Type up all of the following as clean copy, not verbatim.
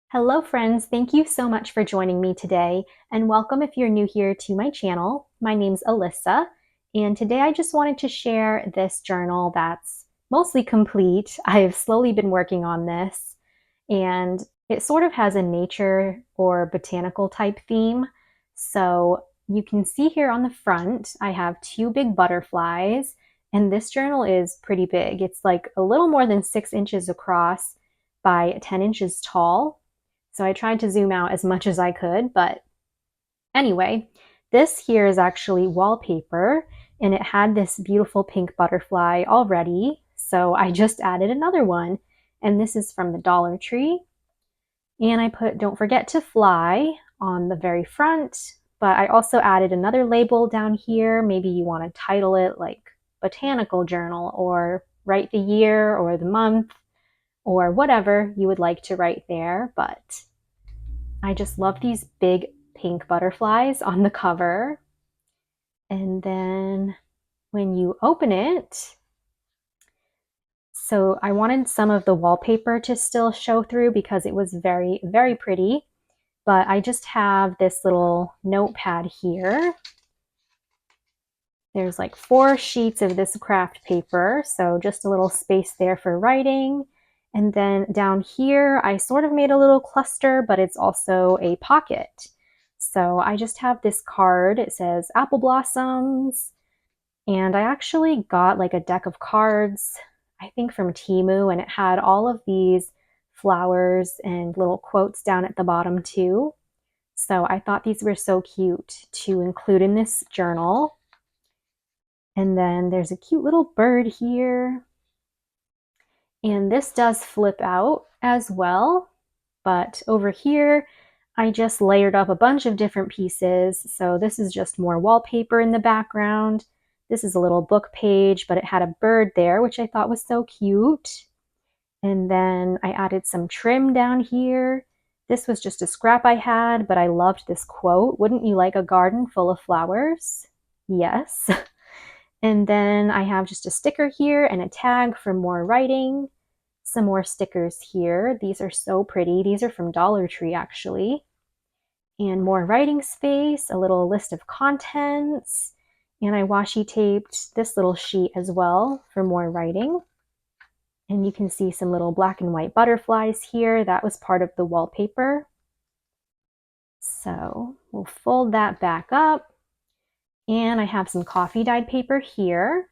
Hello friends, thank you so much for joining me today, and welcome if you're new here to my channel. My name's Alyssa, and today I just wanted to share this journal that's mostly complete. I've slowly been working on this, and it sort of has a nature or botanical type theme. So you can see here on the front, I have two big butterflies, and this journal is pretty big. It's like a little more than 6 inches across by 10 inches tall. So I tried to zoom out as much as I could, but anyway, this here is actually wallpaper and it had this beautiful pink butterfly already. So I just added another one, and this is from the Dollar Tree. And I put "Don't forget to fly" on the very front, but I also added another label down here. Maybe you want to title it like Botanical Journal or write the year or the month or whatever you would like to write there, but I just love these big pink butterflies on the cover. And then when you open it, so I wanted some of the wallpaper to still show through because it was very, very pretty. But I just have this little notepad here. There's like 4 sheets of this craft paper, so just a little space there for writing. And then down here, I sort of made a little cluster, but it's also a pocket. So I just have this card. It says apple blossoms. And I actually got like a deck of cards, I think from Temu, and it had all of these flowers and little quotes down at the bottom too. So I thought these were so cute to include in this journal. And then there's a cute little bird here. And this does flip out as well. But over here, I just layered up a bunch of different pieces. So this is just more wallpaper in the background. This is a little book page, but it had a bird there, which I thought was so cute. And then I added some trim down here. This was just a scrap I had, but I loved this quote. "Wouldn't you like a garden full of flowers?" Yes. And then I have just a sticker here and a tag for more writing. Some more stickers here. These are so pretty. These are from Dollar Tree, actually. And more writing space, a little list of contents. And I washi taped this little sheet as well for more writing. And you can see some little black and white butterflies here. That was part of the wallpaper. So we'll fold that back up. And I have some coffee dyed paper here.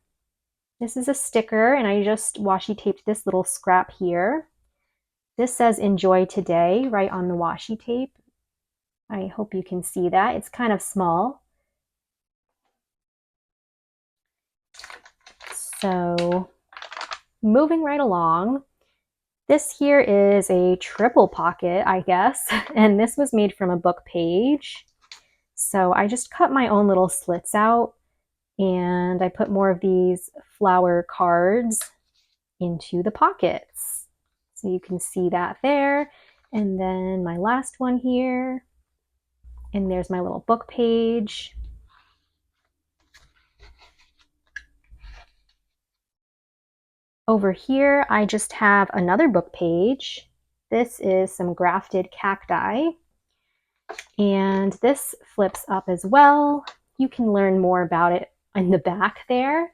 This is a sticker, and I just washi taped this little scrap here. This says "Enjoy Today" right on the washi tape. I hope you can see that. It's kind of small. So moving right along, this here is a triple pocket, I guess, and this was made from a book page. So I just cut my own little slits out, and I put more of these flower cards into the pockets. So you can see that there. And then my last one here, and there's my little book page. Over here, I just have another book page. This is some grafted cacti, and this flips up as well. You can learn more about it in the back there,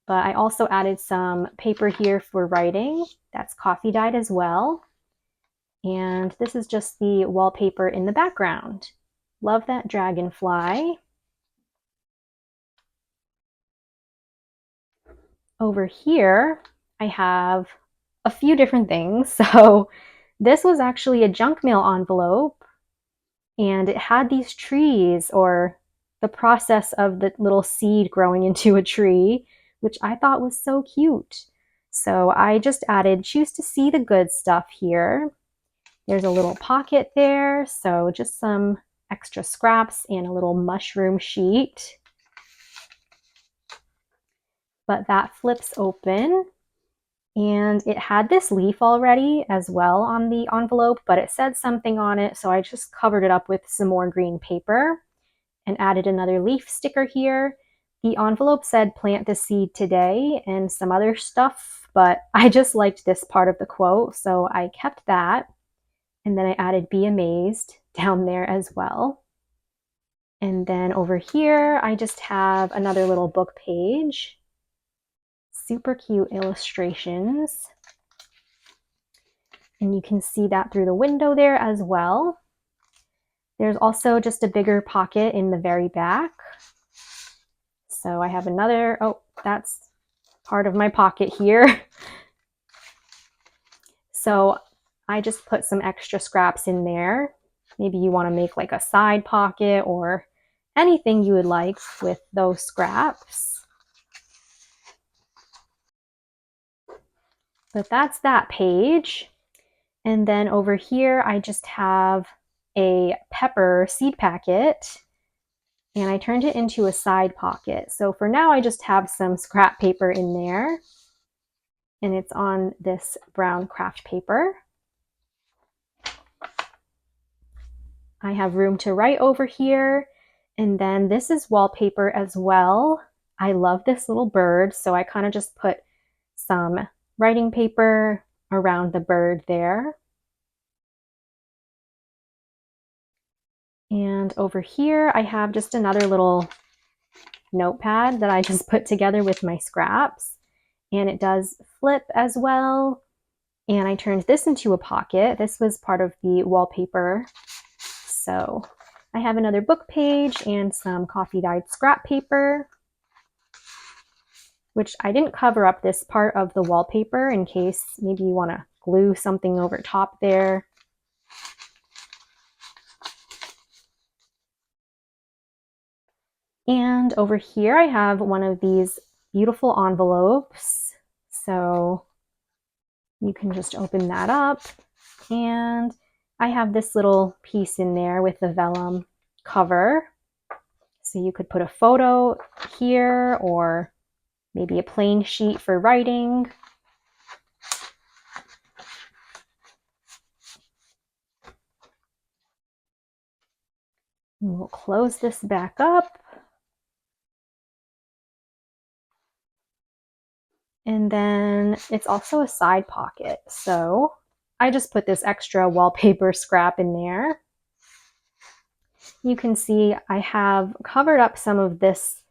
but I also added some paper here for writing. That's coffee dyed as well. And this is just the wallpaper in the background. Love that dragonfly. Over here, I have a few different things. So this was actually a junk mail envelope, and it had these trees, or the process of the little seed growing into a tree, which I thought was so cute. So I just added "Choose to see the good stuff" here. There's a little pocket there, so just some extra scraps and a little mushroom sheet. But that flips open, and it had this leaf already as well on the envelope, but it said something on it, so I just covered it up with some more green paper and added another leaf sticker here. The envelope said "Plant the seed today" and some other stuff, but I just liked this part of the quote, so I kept that. And then I added Be Amazed down there as well. And then over here, I just have another little book page. Super cute illustrations. And you can see that through the window there as well. There's also just a bigger pocket in the very back. So I have another, oh, that's part of my pocket here. So I just put some extra scraps in there. Maybe you want to make like a side pocket or anything you would like with those scraps. But that's that page. And then over here, I just have a pepper seed packet and I turned it into a side pocket. So for now, I just have some scrap paper in there and it's on this brown craft paper. I have room to write over here. And then this is wallpaper as well. I love this little bird, so I kind of just put some writing paper around the bird there. And over here, I have just another little notepad that I just put together with my scraps. And it does flip as well. And I turned this into a pocket. This was part of the wallpaper. So I have another book page and some coffee dyed scrap paper, which I didn't cover up this part of the wallpaper in case maybe you want to glue something over top there. And over here I have one of these beautiful envelopes. So you can just open that up. And I have this little piece in there with the vellum cover. So you could put a photo here or maybe a plain sheet for writing. And we'll close this back up. And then it's also a side pocket. So I just put this extra wallpaper scrap in there. You can see I have covered up some of this.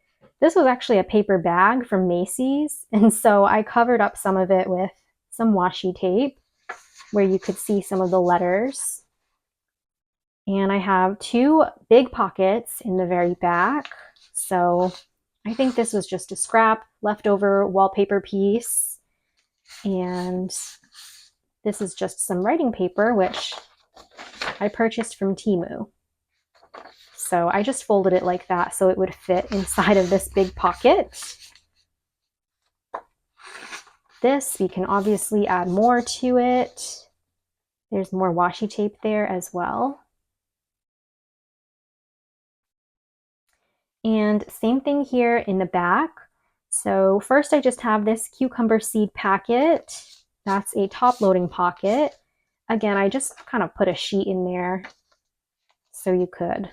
This was actually a paper bag from Macy's. And so I covered up some of it with some washi tape where you could see some of the letters. And I have two big pockets in the very back. So I think this was just a scrap leftover wallpaper piece. And this is just some writing paper, which I purchased from Temu. So I just folded it like that so it would fit inside of this big pocket. This, we can obviously add more to it. There's more washi tape there as well. And same thing here in the back. So first I just have this cucumber seed packet. That's a top loading pocket. Again, I just kind of put a sheet in there so you could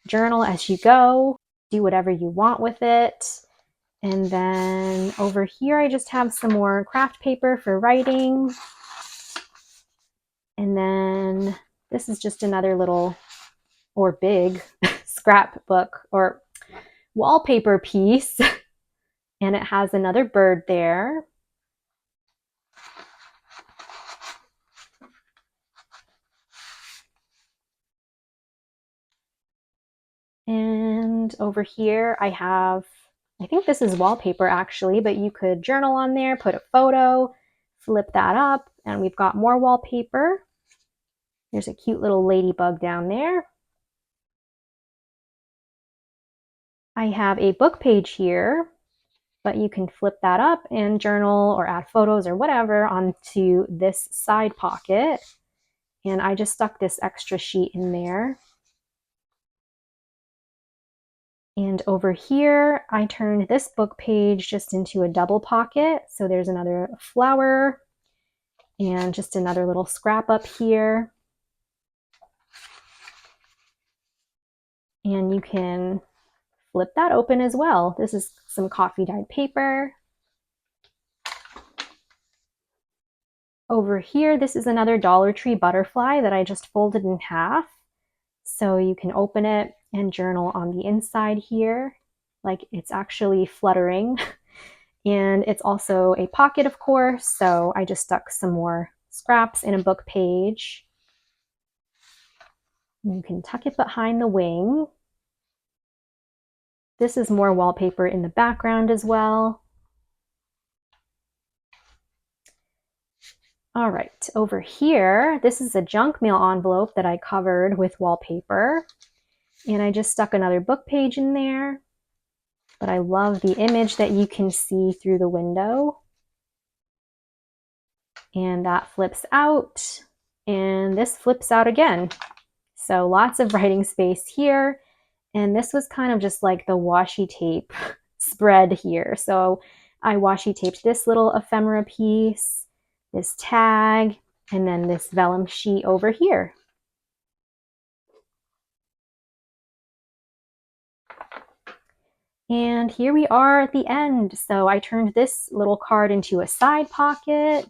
journal as you go, do whatever you want with it. And then over here, I just have some more craft paper for writing. And then this is just another little or big scrapbook or wallpaper piece. And it has another bird there. And over here I have, I think this is wallpaper actually, but you could journal on there, put a photo, flip that up, and we've got more wallpaper. There's a cute little ladybug down there. I have a book page here, but you can flip that up and journal or add photos or whatever onto this side pocket. And I just stuck this extra sheet in there. And over here, I turned this book page just into a double pocket. So there's another flower and just another little scrap up here. And you can flip that open as well. This is some coffee dyed paper. Over here, this is another Dollar Tree butterfly that I just folded in half. So you can open it and journal on the inside here, like it's actually fluttering. And it's also a pocket, of course, so I just stuck some more scraps in a book page. You can tuck it behind the wing. This is more wallpaper in the background as well. All right, over here, this is a junk mail envelope that I covered with wallpaper. And I just stuck another book page in there. But I love the image that you can see through the window. And that flips out, and this flips out again. So lots of writing space here. And this was kind of just like the washi tape spread here. So I washi taped this little ephemera piece, this tag, and then this vellum sheet over here. And here we are at the end. So I turned this little card into a side pocket,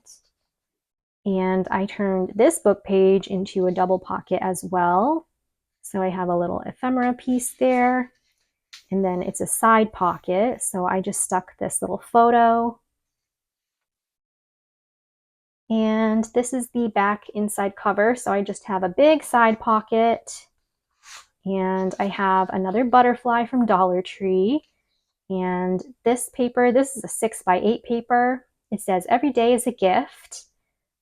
and I turned this book page into a double pocket as well. So I have a little ephemera piece there, and then it's a side pocket. So I just stuck this little photo. And this is the back inside cover. So I just have a big side pocket, and I have another butterfly from Dollar Tree. And this paper, this is a 6x8 paper. It says every day is a gift,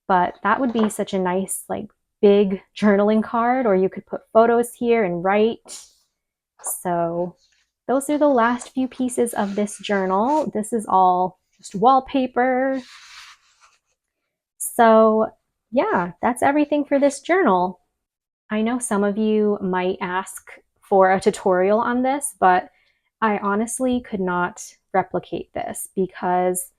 but that would be such a nice, like, big journaling card, or you could put photos here and write. So those are the last few pieces of this journal. This is all just wallpaper. So yeah, that's everything for this journal. I know some of you might ask for a tutorial on this, but I honestly could not replicate this because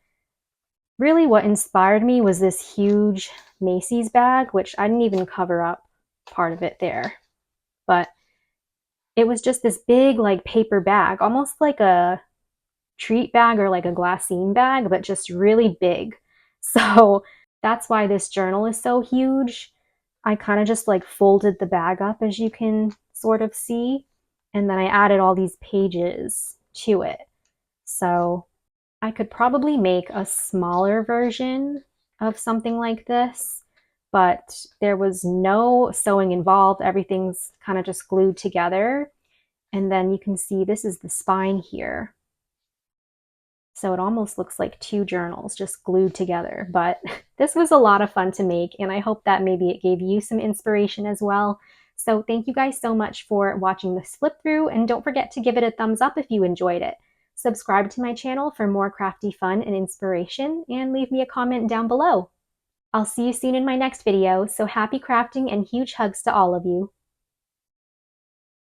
really what inspired me was this huge Macy's bag, which I didn't even cover up part of it there. But it was just this big, like, paper bag, almost like a treat bag or like a glassine bag, but just really big. So that's why this journal is so huge. I kind of just like folded the bag up, as you can sort of see, and then I added all these pages to it. So I could probably make a smaller version of something like this, but there was no sewing involved. Everything's kind of just glued together. And then you can see this is the spine here. So it almost looks like two journals just glued together. But this was a lot of fun to make, and I hope that maybe it gave you some inspiration as well. So thank you guys so much for watching this flip through, and don't forget to give it a thumbs up if you enjoyed it. Subscribe to my channel for more crafty fun and inspiration, and leave me a comment down below. I'll see you soon in my next video, so happy crafting and huge hugs to all of you.